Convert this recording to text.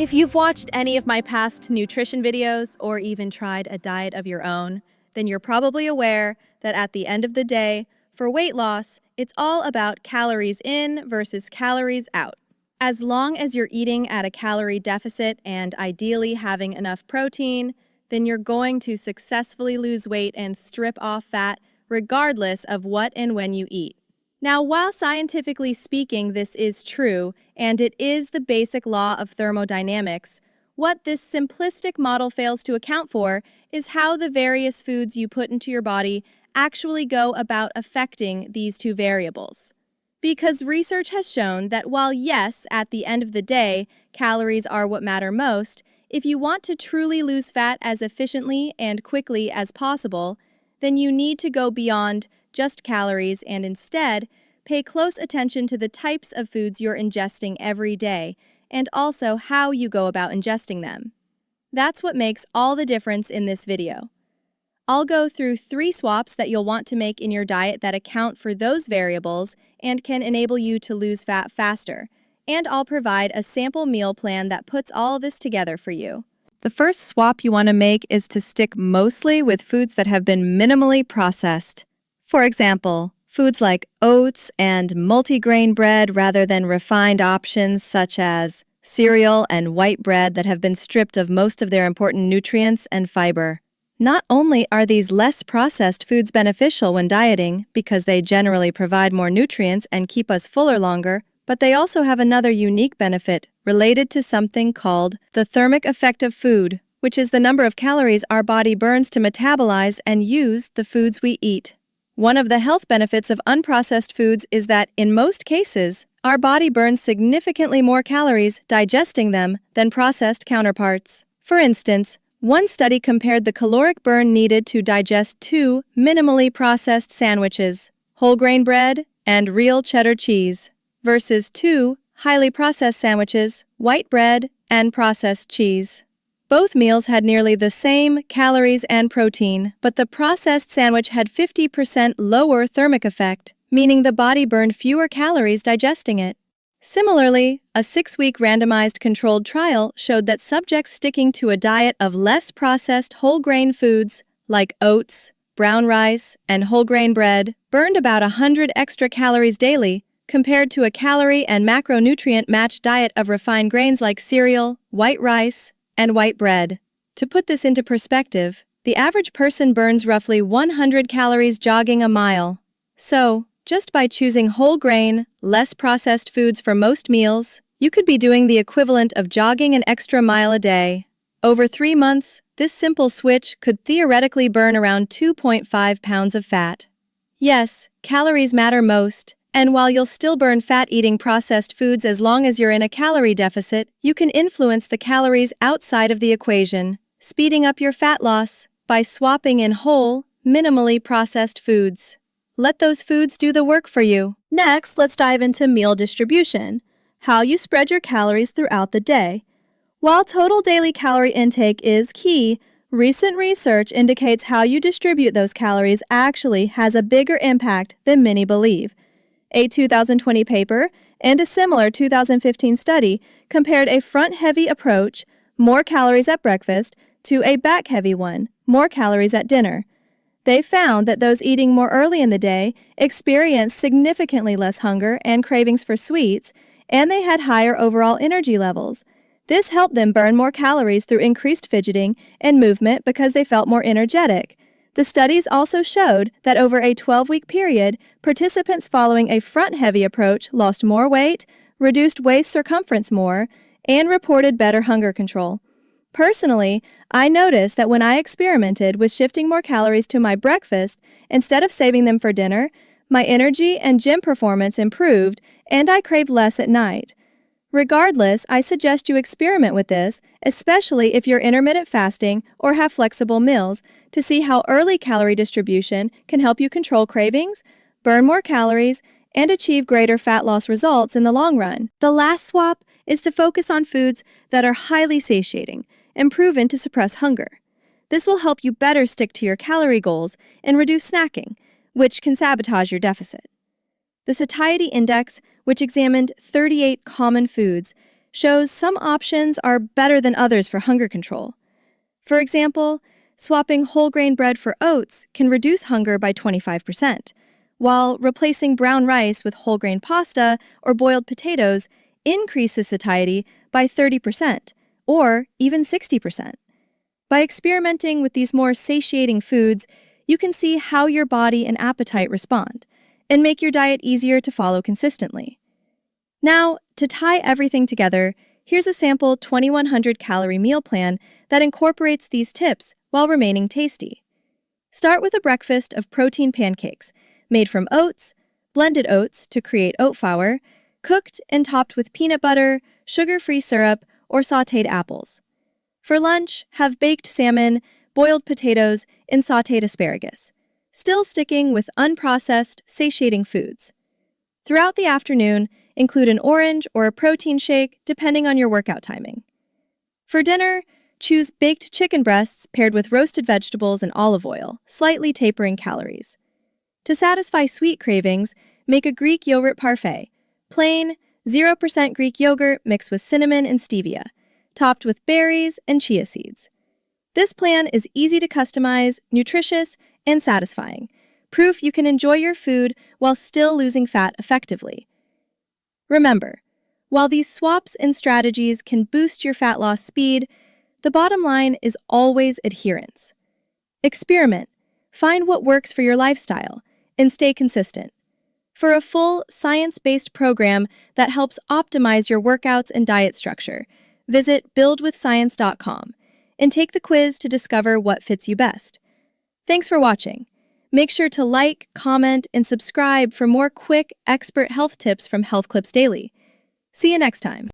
If you've watched any of my past nutrition videos or even tried a diet of your own, then you're probably aware that at the end of the day, for weight loss, it's all about calories in versus calories out. As long as you're eating at a calorie deficit and ideally having enough protein, then you're going to successfully lose weight and strip off fat regardless of what and when you eat. Now, while scientifically speaking this is true, and it is the basic law of thermodynamics, what this simplistic model fails to account for is how the various foods you put into your body actually go about affecting these two variables. Because research has shown that while yes, at the end of the day, calories are what matter most, if you want to truly lose fat as efficiently and quickly as possible, then you need to go beyond just calories and instead pay close attention to the types of foods you're ingesting every day and also how you go about ingesting them. That's what makes all the difference in this video. I'll go through 3 swaps that you'll want to make in your diet that account for those variables and can enable you to lose fat faster, and I'll provide a sample meal plan that puts all this together for you. The first swap you want to make is to stick mostly with foods that have been minimally processed. For example, foods like oats and multigrain bread rather than refined options such as cereal and white bread that have been stripped of most of their important nutrients and fiber. Not only are these less processed foods beneficial when dieting because they generally provide more nutrients and keep us fuller longer, but they also have another unique benefit related to something called the thermic effect of food, which is the number of calories our body burns to metabolize and use the foods we eat. One of the health benefits of unprocessed foods is that, in most cases, our body burns significantly more calories digesting them than processed counterparts. For instance, one study compared the caloric burn needed to digest 2 minimally processed sandwiches, whole grain bread and real cheddar cheese, versus 2 highly processed sandwiches, white bread and processed cheese. Both meals had nearly the same calories and protein, but the processed sandwich had 50% lower thermic effect, meaning the body burned fewer calories digesting it. Similarly, a 6-week randomized controlled trial showed that subjects sticking to a diet of less processed whole grain foods like oats, brown rice, and whole grain bread burned about 100 extra calories daily compared to a calorie and macronutrient-matched diet of refined grains like cereal, white rice, and white bread. To put this into perspective, the average person burns roughly 100 calories jogging a mile. So, just by choosing whole grain, less processed foods for most meals, you could be doing the equivalent of jogging an extra mile a day. Over 3 months, this simple switch could theoretically burn around 2.5 pounds of fat. Yes, calories matter most, and while you'll still burn fat eating processed foods as long as you're in a calorie deficit, you can influence the calories outside of the equation, speeding up your fat loss by swapping in whole, minimally processed foods. Let those foods do the work for you. Next, let's dive into meal distribution, how you spread your calories throughout the day. While total daily calorie intake is key, recent research indicates how you distribute those calories actually has a bigger impact than many believe. A 2020 paper and a similar 2015 study compared a front-heavy approach, more calories at breakfast, to a back-heavy one, more calories at dinner. They found that those eating more early in the day experienced significantly less hunger and cravings for sweets, and they had higher overall energy levels. This helped them burn more calories through increased fidgeting and movement because they felt more energetic. The studies also showed that over a 12-week period, participants following a front-heavy approach lost more weight, reduced waist circumference more, and reported better hunger control. Personally, I noticed that when I experimented with shifting more calories to my breakfast instead of saving them for dinner, my energy and gym performance improved and I craved less at night. Regardless, I suggest you experiment with this, especially if you're intermittent fasting or have flexible meals, to see how early calorie distribution can help you control cravings, burn more calories, and achieve greater fat loss results in the long run. The last swap is to focus on foods that are highly satiating and proven to suppress hunger. This will help you better stick to your calorie goals and reduce snacking, which can sabotage your deficit. The satiety index, which examined 38 common foods, shows some options are better than others for hunger control. For example, swapping whole grain bread for oats can reduce hunger by 25%, while replacing brown rice with whole grain pasta or boiled potatoes increases satiety by 30%, or even 60%. By experimenting with these more satiating foods, you can see how your body and appetite respond, and make your diet easier to follow consistently. Now, to tie everything together, here's a sample 2100 calorie meal plan that incorporates these tips while remaining tasty. Start with a breakfast of protein pancakes made from oats, blended oats to create oat flour, cooked and topped with peanut butter, sugar-free syrup, or sautéed apples. For lunch, have baked salmon, boiled potatoes, and sautéed asparagus, still sticking with unprocessed, satiating foods. Throughout the afternoon, include an orange or a protein shake depending on your workout timing. For dinner, choose baked chicken breasts paired with roasted vegetables and olive oil, slightly tapering calories. To satisfy sweet cravings, make a Greek yogurt parfait, plain, 0% Greek yogurt mixed with cinnamon and stevia, topped with berries and chia seeds. This plan is easy to customize, nutritious, and satisfying, proof you can enjoy your food while still losing fat effectively. Remember, while these swaps and strategies can boost your fat loss speed, the bottom line is always adherence. Experiment, find what works for your lifestyle, and stay consistent. For a full, science-based program that helps optimize your workouts and diet structure, visit buildwithscience.com and take the quiz to discover what fits you best. Thanks for watching. Make sure to like, comment, and subscribe for more quick, expert health tips from Health Clips Daily. See you next time.